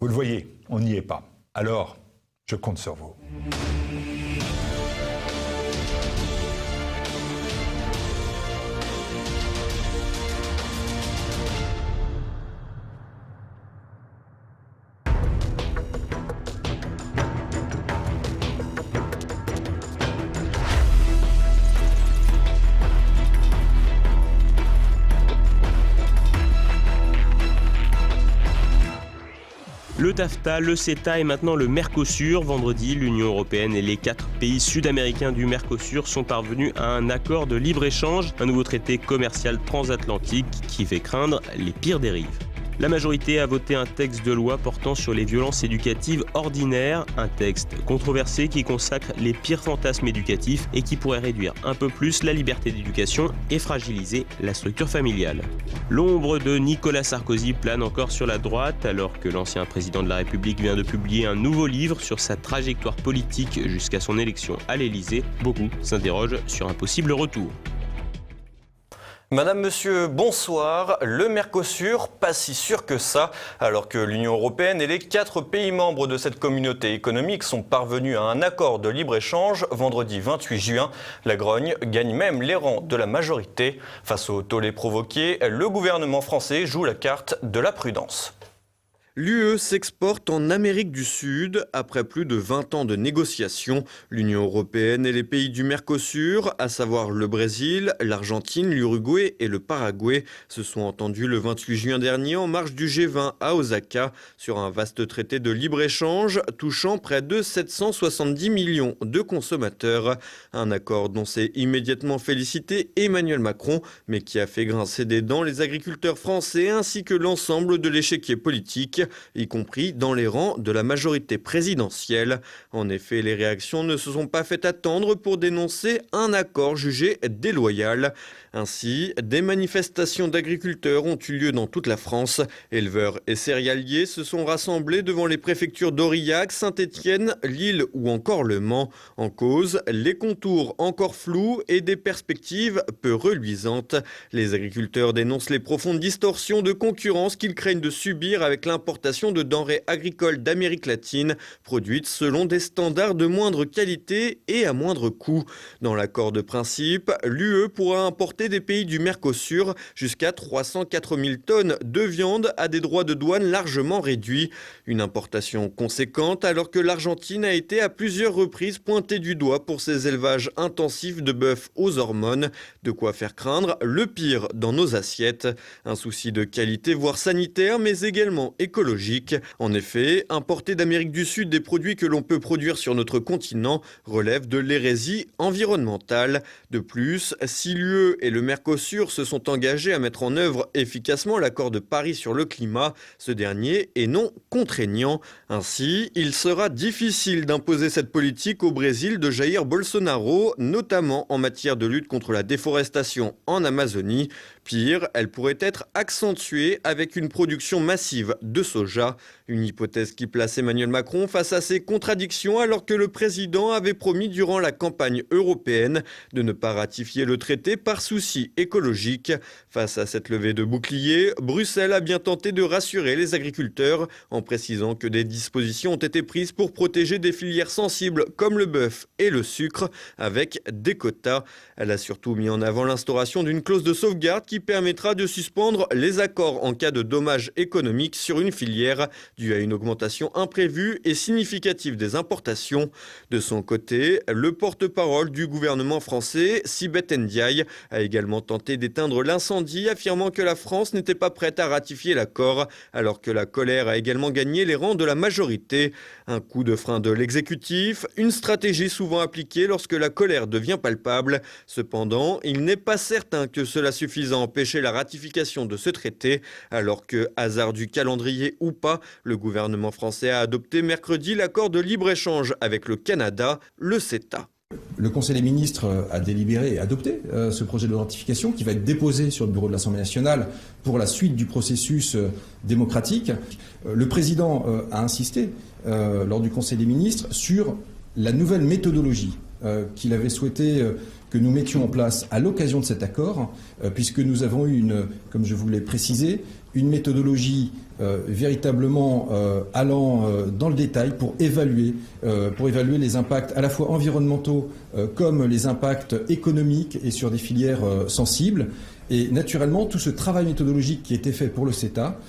Vous le voyez, on n'y est pas. Alors, je compte sur vous. Le TAFTA, le CETA et maintenant le Mercosur. Vendredi, l'Union européenne et les 4 pays sud-américains du Mercosur sont parvenus à un accord de libre-échange, un nouveau traité commercial transatlantique qui fait craindre les pires dérives. La majorité a voté un texte de loi portant sur les violences éducatives ordinaires, un texte controversé qui consacre les pires fantasmes éducatifs et qui pourrait réduire un peu plus la liberté d'éducation et fragiliser la structure familiale. L'ombre de Nicolas Sarkozy plane encore sur la droite alors que l'ancien président de la République vient de publier un nouveau livre sur sa trajectoire politique jusqu'à son élection à l'Élysée. Beaucoup s'interrogent sur un possible retour. Madame, monsieur, bonsoir. Le Mercosur, pas si sûr que ça. Alors que l'Union européenne et les 4 pays membres de cette communauté économique sont parvenus à un accord de libre-échange vendredi 28 juin, la grogne gagne même les rangs de la majorité. Face au tollé provoqué, le gouvernement français joue la carte de la prudence. L'UE s'exporte en Amérique du Sud. Après plus de 20 ans de négociations, l'Union européenne et les pays du Mercosur, à savoir le Brésil, l'Argentine, l'Uruguay et le Paraguay, se sont entendus le 28 juin dernier en marge du G20 à Osaka sur un vaste traité de libre-échange touchant près de 770 millions de consommateurs. Un accord dont s'est immédiatement félicité Emmanuel Macron, mais qui a fait grincer des dents les agriculteurs français ainsi que l'ensemble de l'échiquier politique, y compris dans les rangs de la majorité présidentielle. En effet, les réactions ne se sont pas fait attendre pour dénoncer un accord jugé déloyal. Ainsi, des manifestations d'agriculteurs ont eu lieu dans toute la France. Éleveurs et céréaliers se sont rassemblés devant les préfectures d'Aurillac, Saint-Étienne, Lille ou encore Le Mans. En cause, les contours encore flous et des perspectives peu reluisantes. Les agriculteurs dénoncent les profondes distorsions de concurrence qu'ils craignent de subir avec l'importation de denrées agricoles d'Amérique latine, produites selon des standards de moindre qualité et à moindre coût. Dans l'accord de principe, l'UE pourra importer des pays du Mercosur jusqu'à 304 000 tonnes de viande à des droits de douane largement réduits. Une importation conséquente alors que l'Argentine a été à plusieurs reprises pointée du doigt pour ses élevages intensifs de bœuf aux hormones. De quoi faire craindre le pire dans nos assiettes. Un souci de qualité voire sanitaire mais également écologique. En effet, importer d'Amérique du Sud des produits que l'on peut produire sur notre continent relève de l'hérésie environnementale. De plus, si l'UE et le Mercosur se sont engagés à mettre en œuvre efficacement l'accord de Paris sur le climat, ce dernier est non contraignant. Ainsi, il sera difficile d'imposer cette politique au Brésil de Jair Bolsonaro, notamment en matière de lutte contre la déforestation en Amazonie. Pire, elle pourrait être accentuée avec une production massive de soja. Une hypothèse qui place Emmanuel Macron face à ces contradictions alors que le président avait promis durant la campagne européenne de ne pas ratifier le traité par souci écologique. Face à cette levée de bouclier, Bruxelles a bien tenté de rassurer les agriculteurs en précisant que des dispositions ont été prises pour protéger des filières sensibles comme le bœuf et le sucre avec des quotas. Elle a surtout mis en avant l'instauration d'une clause de sauvegarde qui permettra de suspendre les accords en cas de dommages économiques sur une filière due à une augmentation imprévue et significative des importations. De son côté, le porte-parole du gouvernement français, Sibeth Ndiaye, a également tenté d'éteindre l'incendie, affirmant que la France n'était pas prête à ratifier l'accord, alors que la colère a également gagné les rangs de la majorité. Un coup de frein de l'exécutif, une stratégie souvent appliquée lorsque la colère devient palpable. Cependant, il n'est pas certain que cela suffise à empêcher la ratification de ce traité, alors que, hasard du calendrier ou pas, le gouvernement français a adopté mercredi l'accord de libre-échange avec le Canada, le CETA. Le Conseil des ministres a délibéré et adopté ce projet de ratification qui va être déposé sur le bureau de l'Assemblée nationale pour la suite du processus démocratique. Le président a insisté lors du Conseil des ministres sur la nouvelle méthodologie qu'il avait souhaité que nous mettions en place à l'occasion de cet accord, puisque nous avons eu, comme je vous l'ai précisé, une méthodologie véritablement allant dans le détail pour évaluer les impacts à la fois environnementaux comme les impacts économiques et sur des filières sensibles. Et naturellement, tout ce travail méthodologique qui a été fait pour le CETA,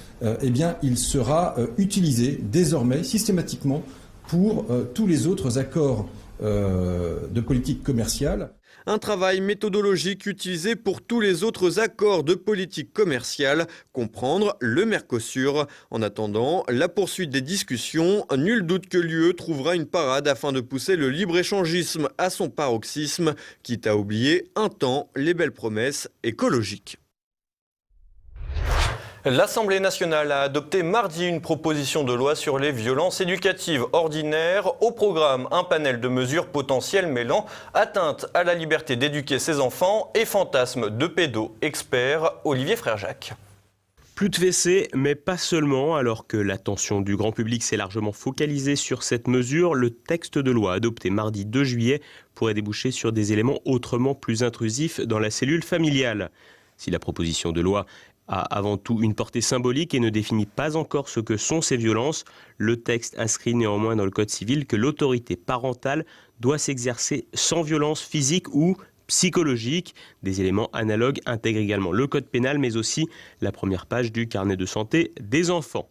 il sera utilisé désormais systématiquement pour tous les autres accords de politique commerciale. Un travail méthodologique utilisé pour tous les autres accords de politique commerciale, comprendre le Mercosur. En attendant la poursuite des discussions, nul doute que l'UE trouvera une parade afin de pousser le libre-échangisme à son paroxysme, quitte à oublier un temps les belles promesses écologiques. L'Assemblée nationale a adopté mardi une proposition de loi sur les violences éducatives ordinaires. Au programme, un panel de mesures potentielles mêlant atteinte à la liberté d'éduquer ses enfants et fantasmes de pédo-experts. Olivier Frère-Jacques. Plus de WC, mais pas seulement. Alors que l'attention du grand public s'est largement focalisée sur cette mesure, le texte de loi adopté mardi 2 juillet pourrait déboucher sur des éléments autrement plus intrusifs dans la cellule familiale. Si la proposition de loi a avant tout une portée symbolique et ne définit pas encore ce que sont ces violences, le texte inscrit néanmoins dans le Code civil que l'autorité parentale doit s'exercer sans violence physique ou psychologique. Des éléments analogues intègrent également le Code pénal, mais aussi la première page du carnet de santé des enfants.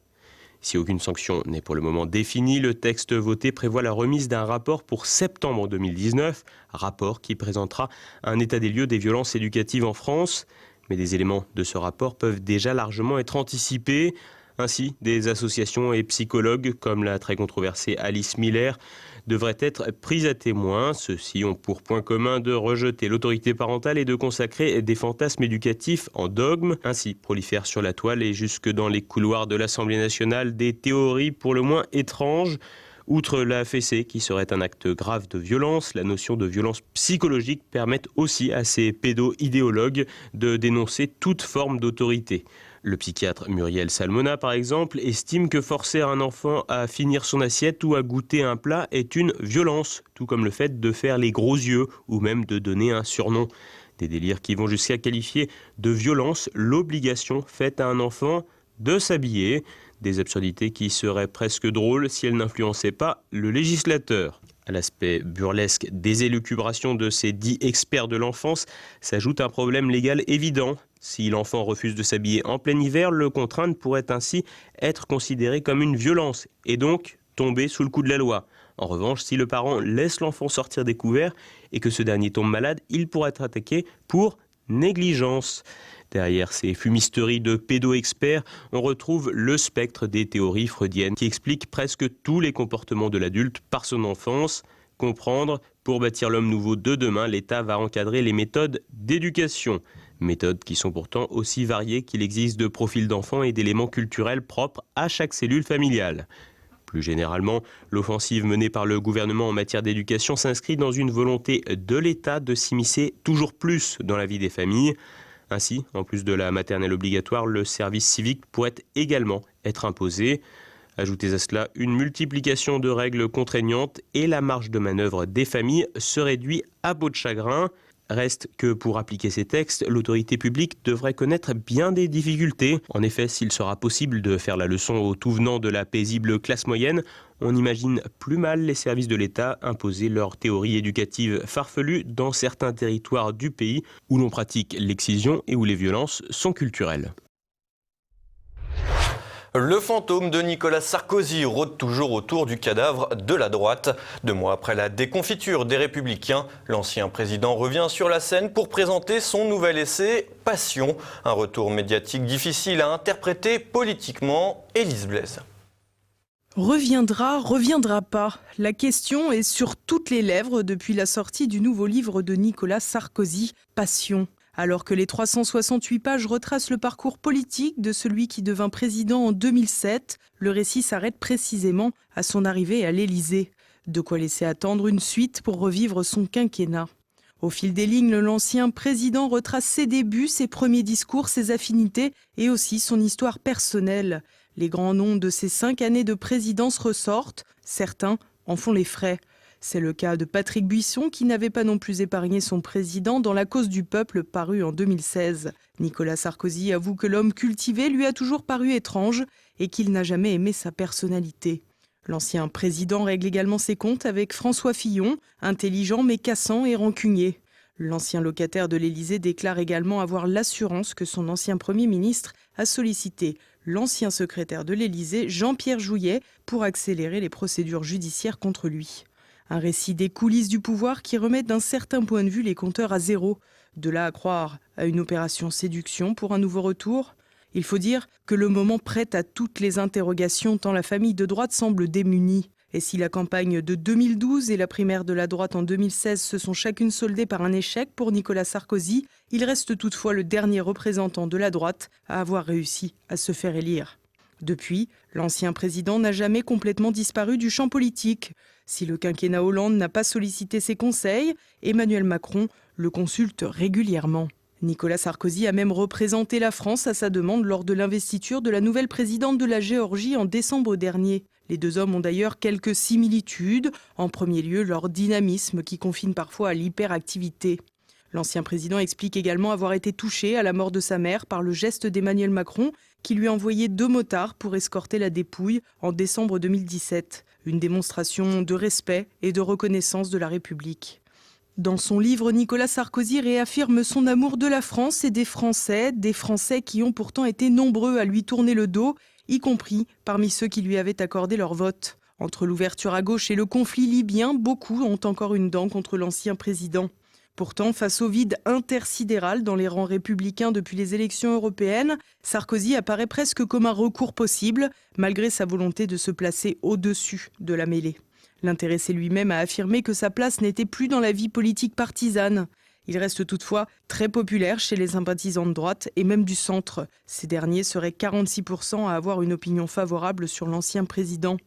Si aucune sanction n'est pour le moment définie, le texte voté prévoit la remise d'un rapport pour septembre 2019, rapport qui présentera un état des lieux des violences éducatives en France. Mais des éléments de ce rapport peuvent déjà largement être anticipés. Ainsi, des associations et psychologues, comme la très controversée Alice Miller, devraient être prises à témoin. Ceux-ci ont pour point commun de rejeter l'autorité parentale et de consacrer des fantasmes éducatifs en dogme. Ainsi prolifèrent sur la toile et jusque dans les couloirs de l'Assemblée nationale des théories pour le moins étranges. Outre la fessée, qui serait un acte grave de violence, la notion de violence psychologique permet aussi à ces pédo-idéologues de dénoncer toute forme d'autorité. Le psychiatre Muriel Salmona, par exemple, estime que forcer un enfant à finir son assiette ou à goûter un plat est une violence, tout comme le fait de faire les gros yeux ou même de donner un surnom. Des délires qui vont jusqu'à qualifier de violence l'obligation faite à un enfant de s'habiller. Des absurdités qui seraient presque drôles si elles n'influençaient pas le législateur. À l'aspect burlesque des élucubrations de ces dits experts de l'enfance s'ajoute un problème légal évident. Si l'enfant refuse de s'habiller en plein hiver, le contraindre pourrait ainsi être considéré comme une violence et donc tomber sous le coup de la loi. En revanche, si le parent laisse l'enfant sortir découvert et que ce dernier tombe malade, il pourrait être attaqué pour négligence. Derrière ces fumisteries de pédo-experts, on retrouve le spectre des théories freudiennes qui expliquent presque tous les comportements de l'adulte par son enfance. Comprendre, pour bâtir l'homme nouveau de demain, l'État va encadrer les méthodes d'éducation. Méthodes qui sont pourtant aussi variées qu'il existe de profils d'enfants et d'éléments culturels propres à chaque cellule familiale. Plus généralement, l'offensive menée par le gouvernement en matière d'éducation s'inscrit dans une volonté de l'État de s'immiscer toujours plus dans la vie des familles. Ainsi, en plus de la maternelle obligatoire, le service civique pourrait également être imposé. Ajoutez à cela une multiplication de règles contraignantes et la marge de manœuvre des familles se réduit à peau de chagrin. Reste que pour appliquer ces textes, l'autorité publique devrait connaître bien des difficultés. En effet, s'il sera possible de faire la leçon aux tout venants de la paisible classe moyenne, on imagine plus mal les services de l'État imposer leurs théories éducatives farfelues dans certains territoires du pays où l'on pratique l'excision et où les violences sont culturelles. Le fantôme de Nicolas Sarkozy rôde toujours autour du cadavre de la droite. 2 mois après la déconfiture des Républicains, l'ancien président revient sur la scène pour présenter son nouvel essai « Passion ». Un retour médiatique difficile à interpréter politiquement. Élise Blaise. Reviendra pas. La question est sur toutes les lèvres depuis la sortie du nouveau livre de Nicolas Sarkozy, « Passion ». Alors que les 368 pages retracent le parcours politique de celui qui devint président en 2007, le récit s'arrête précisément à son arrivée à l'Élysée. De quoi laisser attendre une suite pour revivre son quinquennat. Au fil des lignes, l'ancien président retrace ses débuts, ses premiers discours, ses affinités et aussi son histoire personnelle. Les grands noms de ces 5 années de présidence ressortent, certains en font les frais. C'est le cas de Patrick Buisson qui n'avait pas non plus épargné son président dans La cause du peuple paru en 2016. Nicolas Sarkozy avoue que l'homme cultivé lui a toujours paru étrange et qu'il n'a jamais aimé sa personnalité. L'ancien président règle également ses comptes avec François Fillon, intelligent mais cassant et rancunier. L'ancien locataire de l'Élysée déclare également avoir l'assurance que son ancien Premier ministre a sollicité l'ancien secrétaire de l'Élysée, Jean-Pierre Jouyet, pour accélérer les procédures judiciaires contre lui. Un récit des coulisses du pouvoir qui remet d'un certain point de vue les compteurs à zéro. De là à croire à une opération séduction pour un nouveau retour. Il faut dire que le moment prête à toutes les interrogations tant la famille de droite semble démunie. Et si la campagne de 2012 et la primaire de la droite en 2016 se sont chacune soldées par un échec pour Nicolas Sarkozy, il reste toutefois le dernier représentant de la droite à avoir réussi à se faire élire. Depuis, l'ancien président n'a jamais complètement disparu du champ politique. Si le quinquennat Hollande n'a pas sollicité ses conseils, Emmanuel Macron le consulte régulièrement. Nicolas Sarkozy a même représenté la France à sa demande lors de l'investiture de la nouvelle présidente de la Géorgie en décembre dernier. Les deux hommes ont d'ailleurs quelques similitudes, en premier lieu leur dynamisme qui confine parfois à l'hyperactivité. L'ancien président explique également avoir été touché à la mort de sa mère par le geste d'Emmanuel Macron qui lui a envoyé 2 motards pour escorter la dépouille en décembre 2017. Une démonstration de respect et de reconnaissance de la République. Dans son livre, Nicolas Sarkozy réaffirme son amour de la France et des Français qui ont pourtant été nombreux à lui tourner le dos, y compris parmi ceux qui lui avaient accordé leur vote. Entre l'ouverture à gauche et le conflit libyen, beaucoup ont encore une dent contre l'ancien président. Pourtant, face au vide intersidéral dans les rangs républicains depuis les élections européennes, Sarkozy apparaît presque comme un recours possible, malgré sa volonté de se placer au-dessus de la mêlée. L'intéressé lui-même a affirmé que sa place n'était plus dans la vie politique partisane. Il reste toutefois très populaire chez les sympathisants de droite et même du centre. Ces derniers seraient 46% à avoir une opinion favorable sur l'ancien président.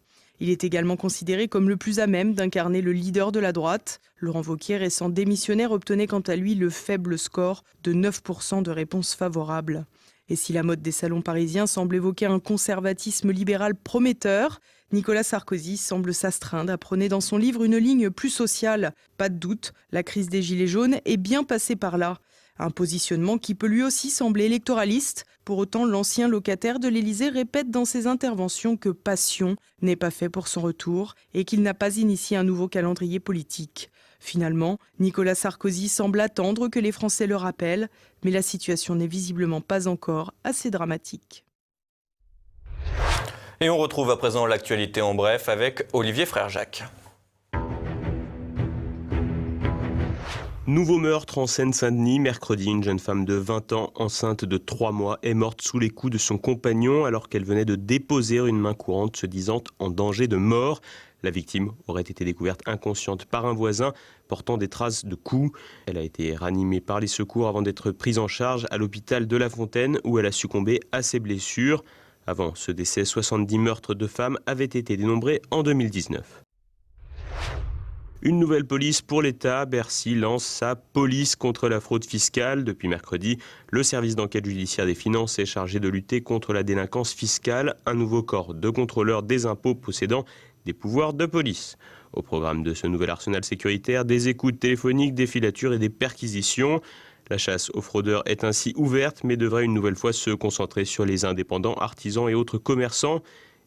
Il est également considéré comme le plus à même d'incarner le leader de la droite. Laurent Wauquiez, récent démissionnaire, obtenait quant à lui le faible score de 9% de réponses favorables. Et si la mode des salons parisiens semble évoquer un conservatisme libéral prometteur, Nicolas Sarkozy semble s'astreindre à prôner dans son livre une ligne plus sociale. Pas de doute, la crise des Gilets jaunes est bien passée par là. Un positionnement qui peut lui aussi sembler électoraliste. Pour autant, l'ancien locataire de l'Élysée répète dans ses interventions que Passion n'est pas fait pour son retour et qu'il n'a pas initié un nouveau calendrier politique. Finalement, Nicolas Sarkozy semble attendre que les Français le rappellent, mais la situation n'est visiblement pas encore assez dramatique. Et on retrouve à présent l'actualité en bref avec Olivier Frère-Jacques. Nouveau meurtre en Seine-Saint-Denis. Mercredi, une jeune femme de 20 ans, enceinte de 3 mois, est morte sous les coups de son compagnon alors qu'elle venait de déposer une main courante se disant en danger de mort. La victime aurait été découverte inconsciente par un voisin portant des traces de coups. Elle a été ranimée par les secours avant d'être prise en charge à l'hôpital de La Fontaine où elle a succombé à ses blessures. Avant ce décès, 70 meurtres de femmes avaient été dénombrés en 2019. Une nouvelle police pour l'État. Bercy lance sa police contre la fraude fiscale. Depuis mercredi, le service d'enquête judiciaire des finances est chargé de lutter contre la délinquance fiscale. Un nouveau corps de contrôleurs des impôts possédant des pouvoirs de police. Au programme de ce nouvel arsenal sécuritaire, des écoutes téléphoniques, des filatures et des perquisitions. La chasse aux fraudeurs est ainsi ouverte, mais devrait une nouvelle fois se concentrer sur les indépendants, artisans et autres commerçants.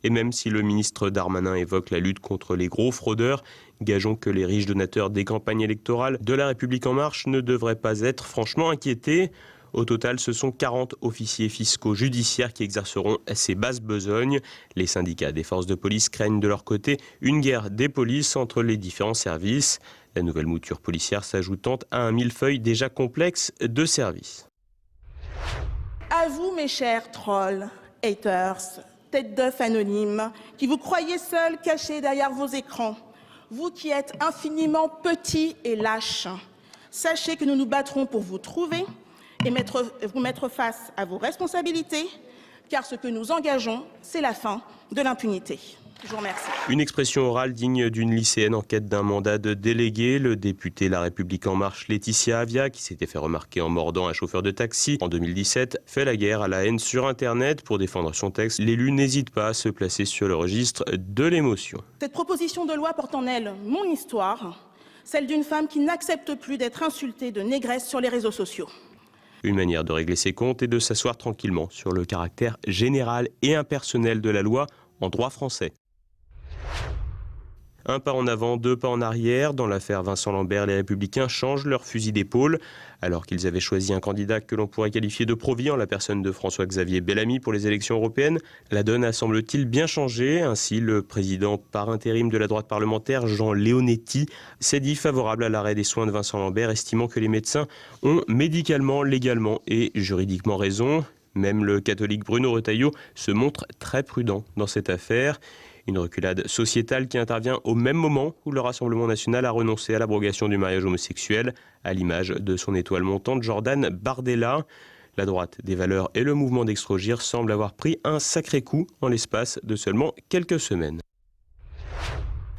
Et même si le ministre Darmanin évoque la lutte contre les gros fraudeurs, gageons que les riches donateurs des campagnes électorales de La République En Marche ne devraient pas être franchement inquiétés. Au total, ce sont 40 officiers fiscaux judiciaires qui exerceront ces basses besognes. Les syndicats des forces de police craignent de leur côté une guerre des polices entre les différents services. La nouvelle mouture policière s'ajoutant à un millefeuille déjà complexe de services. À vous, mes chers trolls, haters, têtes d'œufs anonymes, qui vous croyez seuls cachés derrière vos écrans, vous qui êtes infiniment petits et lâches, sachez que nous nous battrons pour vous trouver et vous mettre face à vos responsabilités, car ce que nous engageons, c'est la fin de l'impunité. Je vous remercie. Une expression orale digne d'une lycéenne en quête d'un mandat de délégué. Le député La République En Marche Laetitia Avia, qui s'était fait remarquer en mordant un chauffeur de taxi en 2017, fait la guerre à la haine sur Internet. Pour défendre son texte, l'élu n'hésite pas à se placer sur le registre de l'émotion. Cette proposition de loi porte en elle mon histoire, celle d'une femme qui n'accepte plus d'être insultée de négresse sur les réseaux sociaux. Une manière de régler ses comptes et de s'asseoir tranquillement sur le caractère général et impersonnel de la loi en droit français. Un pas en avant, deux pas en arrière. Dans l'affaire Vincent Lambert, les Républicains changent leur fusil d'épaule. Alors qu'ils avaient choisi un candidat que l'on pourrait qualifier de pro-vie en la personne de François-Xavier Bellamy pour les élections européennes, la donne a semble-t-il bien changé. Ainsi, le président par intérim de la droite parlementaire, Jean Leonetti, s'est dit favorable à l'arrêt des soins de Vincent Lambert, estimant que les médecins ont médicalement, légalement et juridiquement raison. Même le catholique Bruno Retailleau se montre très prudent dans cette affaire. Une reculade sociétale qui intervient au même moment où le Rassemblement national a renoncé à l'abrogation du mariage homosexuel, à l'image de son étoile montante Jordan Bardella. La droite des valeurs et le mouvement d'Extrogir semblent avoir pris un sacré coup en l'espace de seulement quelques semaines.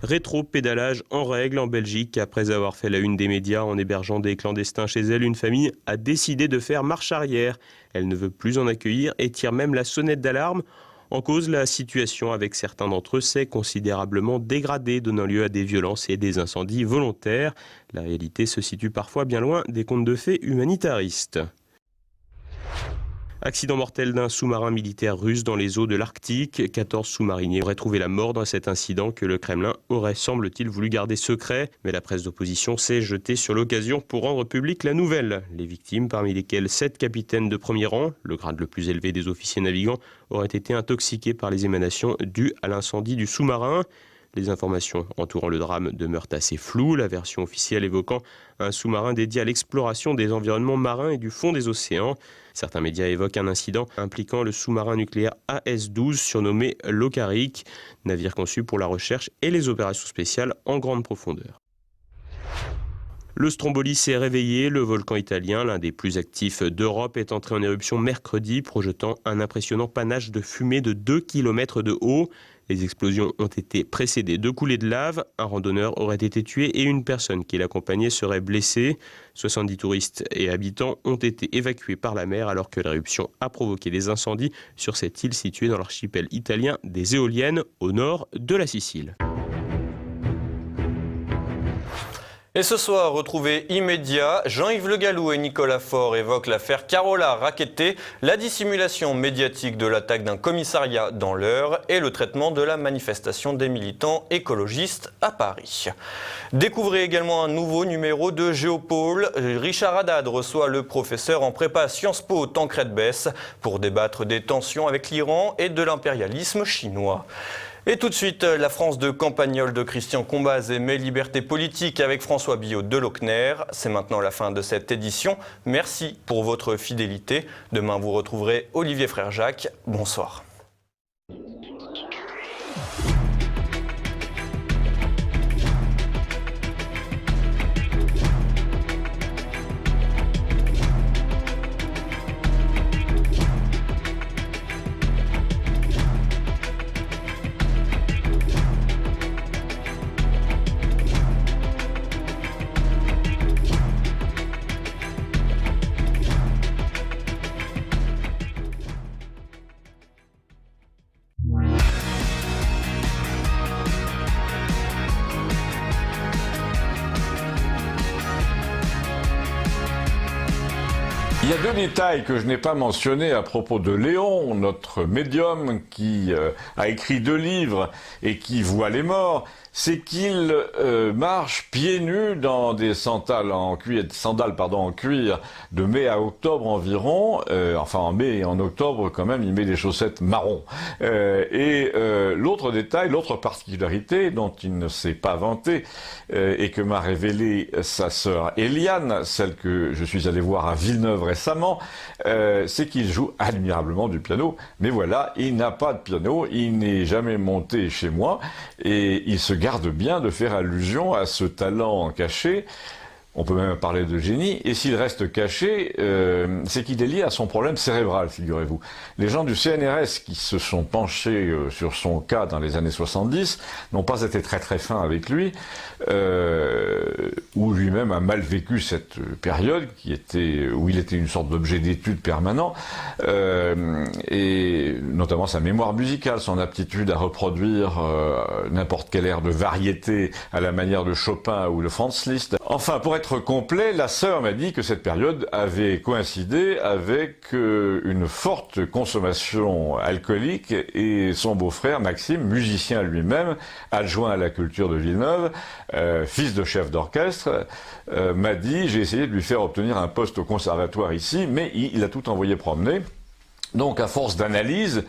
Rétro-pédalage en règle en Belgique. Après avoir fait la une des médias en hébergeant des clandestins chez elle, une famille a décidé de faire marche arrière. Elle ne veut plus en accueillir et tire même la sonnette d'alarme. En cause, la situation avec certains d'entre eux s'est considérablement dégradée, donnant lieu à des violences et des incendies volontaires. La réalité se situe parfois bien loin des contes de fées humanitaristes. Accident mortel d'un sous-marin militaire russe dans les eaux de l'Arctique. 14 sous-mariniers auraient trouvé la mort dans cet incident que le Kremlin aurait, semble-t-il, voulu garder secret. Mais la presse d'opposition s'est jetée sur l'occasion pour rendre publique la nouvelle. Les victimes, parmi lesquelles 7 capitaines de premier rang, le grade le plus élevé des officiers navigants, auraient été intoxiqués par les émanations dues à l'incendie du sous-marin. Les informations entourant le drame demeurent assez floues, la version officielle évoquant un sous-marin dédié à l'exploration des environnements marins et du fond des océans. Certains médias évoquent un incident impliquant le sous-marin nucléaire AS-12 surnommé Lokarik, navire conçu pour la recherche et les opérations spéciales en grande profondeur. Le Stromboli s'est réveillé. Le volcan italien, l'un des plus actifs d'Europe, est entré en éruption mercredi, projetant un impressionnant panache de fumée de 2 km de haut. Les explosions ont été précédées de coulées de lave. Un randonneur aurait été tué et une personne qui l'accompagnait serait blessée. 70 touristes et habitants ont été évacués par la mer alors que l'éruption a provoqué des incendies sur cette île située dans l'archipel italien des Éoliennes, au nord de la Sicile. Et ce soir, retrouvés immédiats, Jean-Yves Le Gallou et Nicolas Faure évoquent l'affaire Carola Rackete, la dissimulation médiatique de l'attaque d'un commissariat dans l'Eure et le traitement de la manifestation des militants écologistes à Paris. Découvrez également un nouveau numéro de Géopôle. Richard Haddad reçoit le professeur en prépa Sciences Po Tancred Besse pour débattre des tensions avec l'Iran et de l'impérialisme chinois. Et tout de suite, la France de Campagnol de Christian Combaz et Mes libertés politiques avec François Billot de Lochner. C'est maintenant la fin de cette édition. Merci pour votre fidélité. Demain, vous retrouverez Olivier Frère-Jacques. Bonsoir. Il y a deux détails que je n'ai pas mentionnés à propos de Léon, notre médium qui a écrit 2 livres et qui voit les morts. C'est qu'il marche pieds nus dans des sandales en cuir de mai à octobre environ. Enfin en mai et en octobre quand même, il met des chaussettes marron. L'autre détail, l'autre particularité dont il ne s'est pas vanté et que m'a révélé sa sœur Eliane, celle que je suis allé voir à Villeneuve récemment, c'est qu'il joue admirablement du piano. Mais voilà, il n'a pas de piano, il n'est jamais monté chez moi et il se garde bien de faire allusion à ce talent caché. on peut même parler de génie, et s'il reste caché, c'est qu'il est lié à son problème cérébral, figurez-vous. Les gens du CNRS qui se sont penchés sur son cas dans les années 70 n'ont pas été très très fins avec lui, ou lui-même a mal vécu cette période où il était une sorte d'objet d'étude permanent, et notamment sa mémoire musicale, son aptitude à reproduire n'importe quel air de variété à la manière de Chopin ou de Franz Liszt. Enfin, pour être complet, la sœur m'a dit que cette période avait coïncidé avec une forte consommation alcoolique, et son beau-frère Maxime, musicien lui-même, adjoint à la culture de Villeneuve, fils de chef d'orchestre, m'a dit, j'ai essayé de lui faire obtenir un poste au conservatoire ici, mais il a tout envoyé promener. Donc, à force d'analyse,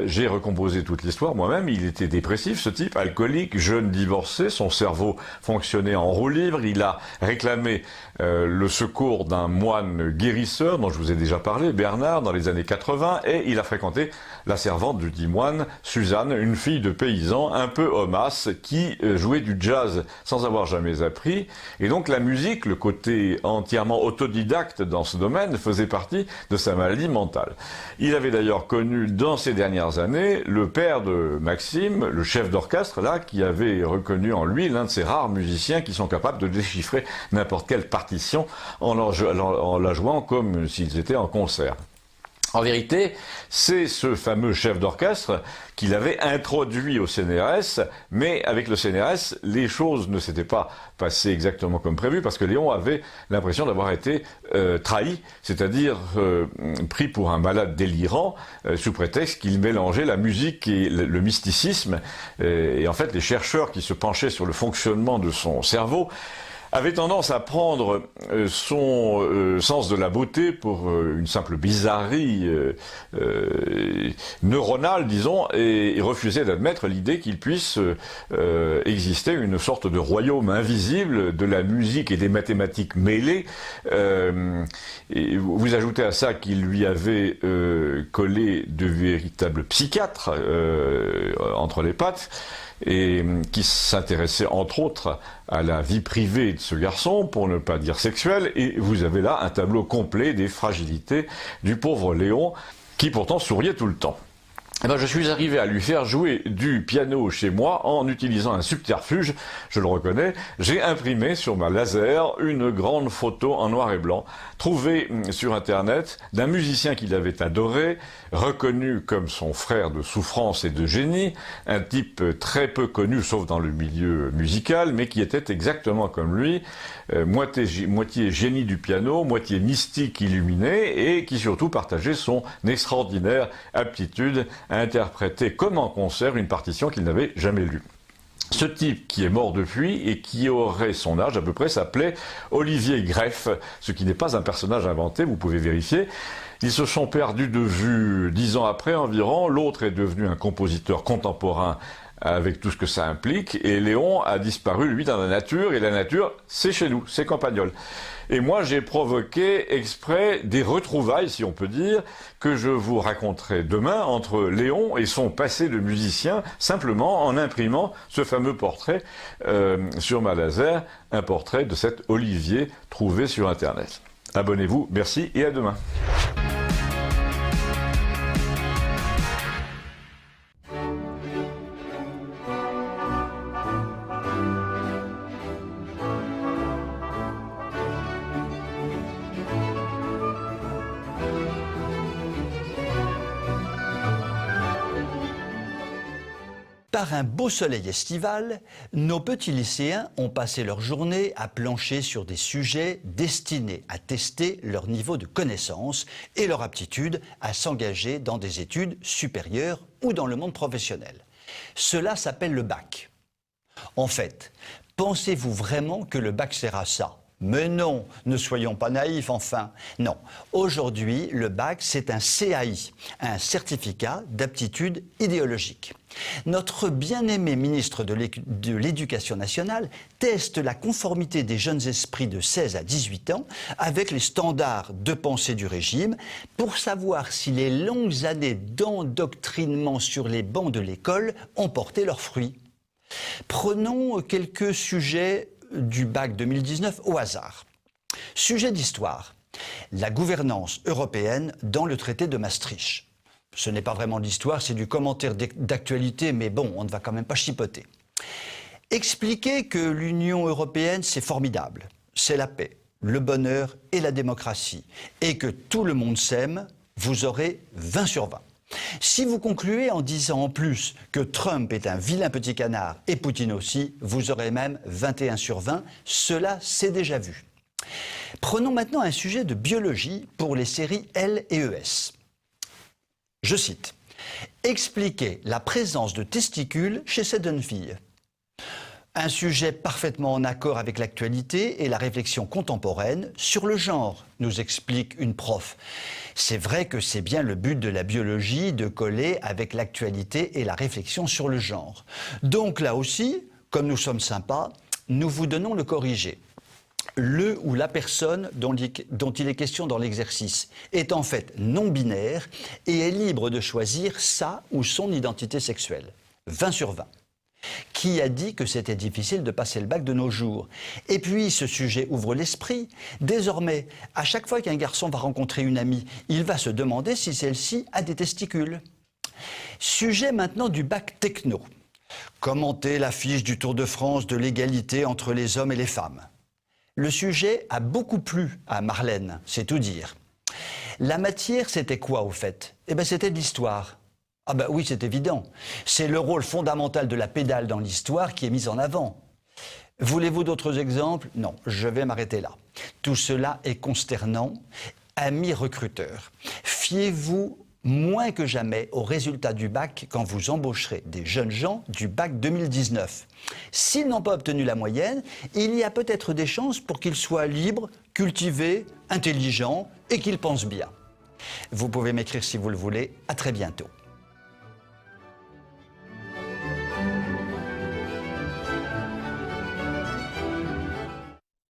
j'ai recomposé toute l'histoire moi-même. Il était dépressif, ce type, alcoolique, jeune, divorcé. Son cerveau fonctionnait en roue libre. Il a réclamé le secours d'un moine guérisseur, dont je vous ai déjà parlé, Bernard, dans les années 80. Et il a fréquenté la servante du dit moine, Suzanne, une fille de paysan, un peu homasse, qui jouait du jazz sans avoir jamais appris. Et donc, la musique, le côté entièrement autodidacte dans ce domaine, faisait partie de sa maladie mentale. Il avait d'ailleurs connu dans ces dernières années le père de Maxime, le chef d'orchestre, là, qui avait reconnu en lui l'un de ces rares musiciens qui sont capables de déchiffrer n'importe quelle partition en la jouant comme s'ils étaient en concert. En vérité, c'est ce fameux chef d'orchestre qui l'avait introduit au CNRS, mais avec le CNRS, les choses ne s'étaient pas passées exactement comme prévu, parce que Léon avait l'impression d'avoir été trahi, c'est-à-dire pris pour un malade délirant, sous prétexte qu'il mélangeait la musique et le mysticisme. Et en fait, les chercheurs qui se penchaient sur le fonctionnement de son cerveau avait tendance à prendre son sens de la beauté pour une simple bizarrerie neuronale, disons, et refusait d'admettre l'idée qu'il puisse exister une sorte de royaume invisible de la musique et des mathématiques mêlées. Et vous ajoutez à ça qu'il lui avait collé de véritables psychiatres entre les pattes, et qui s'intéressait entre autres à la vie privée de ce garçon, pour ne pas dire sexuelle, et vous avez là un tableau complet des fragilités du pauvre Léon, qui pourtant souriait tout le temps. Eh ben, je suis arrivé à lui faire jouer du piano chez moi en utilisant un subterfuge, je le reconnais. J'ai imprimé sur ma laser une grande photo en noir et blanc, trouvée sur Internet, d'un musicien qu'il avait adoré, reconnu comme son frère de souffrance et de génie, un type très peu connu, sauf dans le milieu musical, mais qui était exactement comme lui, moitié génie du piano, moitié mystique illuminé, et qui surtout partageait son extraordinaire aptitude à interpréter comme en concert une partition qu'il n'avait jamais lue. Ce type, qui est mort depuis et qui aurait son âge à peu près, s'appelait Olivier Greff, ce qui n'est pas un personnage inventé, vous pouvez vérifier. Ils se sont perdus de vue 10 ans après environ. L'autre est devenu un compositeur contemporain avec tout ce que ça implique, et Léon a disparu, lui, dans la nature, et la nature, c'est chez nous, c'est Campagnol. Et moi, j'ai provoqué exprès des retrouvailles, si on peut dire, que je vous raconterai demain entre Léon et son passé de musicien, simplement en imprimant ce fameux portrait sur ma laser, un portrait de cet Olivier trouvé sur Internet. Abonnez-vous, merci et à demain. Par un beau soleil estival, nos petits lycéens ont passé leur journée à plancher sur des sujets destinés à tester leur niveau de connaissance et leur aptitude à s'engager dans des études supérieures ou dans le monde professionnel. Cela s'appelle le bac. En fait, pensez-vous vraiment que le bac sert à ça ? Mais non, ne soyons pas naïfs enfin. Non, aujourd'hui, le bac, c'est un CAI, un certificat d'aptitude idéologique. Notre bien-aimé ministre de l'Éducation nationale teste la conformité des jeunes esprits de 16 à 18 ans avec les standards de pensée du régime pour savoir si les longues années d'endoctrinement sur les bancs de l'école ont porté leurs fruits. Prenons quelques sujets du bac 2019 au hasard. Sujet d'histoire, la gouvernance européenne dans le traité de Maastricht. Ce n'est pas vraiment de l'histoire, c'est du commentaire d'actualité, mais bon, on ne va quand même pas chipoter. Expliquer que l'Union européenne, c'est formidable, c'est la paix, le bonheur et la démocratie, et que tout le monde s'aime, vous aurez 20 sur 20. Si vous concluez en disant en plus que Trump est un vilain petit canard et Poutine aussi, vous aurez même 21 sur 20, cela c'est déjà vu. Prenons maintenant un sujet de biologie pour les séries L et ES. Je cite, « Expliquer la présence de testicules chez cette jeune fille ». Un sujet parfaitement en accord avec l'actualité et la réflexion contemporaine sur le genre, nous explique une prof. C'est vrai que c'est bien le but de la biologie de coller avec l'actualité et la réflexion sur le genre. Donc là aussi, comme nous sommes sympas, nous vous donnons le corrigé. Le ou la personne dont il est question dans l'exercice est en fait non-binaire et est libre de choisir sa ou son identité sexuelle. 20 sur 20. Qui a dit que c'était difficile de passer le bac de nos jours? Et puis, ce sujet ouvre l'esprit. Désormais, à chaque fois qu'un garçon va rencontrer une amie, il va se demander si celle-ci a des testicules. Sujet maintenant du bac techno. Commenter la fiche du Tour de France de l'égalité entre les hommes et les femmes. Le sujet a beaucoup plu à Marlène, c'est tout dire. La matière, c'était quoi au fait? Eh bien, c'était de l'histoire. Ah ben oui, c'est évident. C'est le rôle fondamental de la pédale dans l'histoire qui est mis en avant. Voulez-vous d'autres exemples? Non, je vais m'arrêter là. Tout cela est consternant. Amis recruteurs, fiez-vous moins que jamais aux résultats du bac quand vous embaucherez des jeunes gens du bac 2019. S'ils n'ont pas obtenu la moyenne, il y a peut-être des chances pour qu'ils soient libres, cultivés, intelligents et qu'ils pensent bien. Vous pouvez m'écrire si vous le voulez. À très bientôt.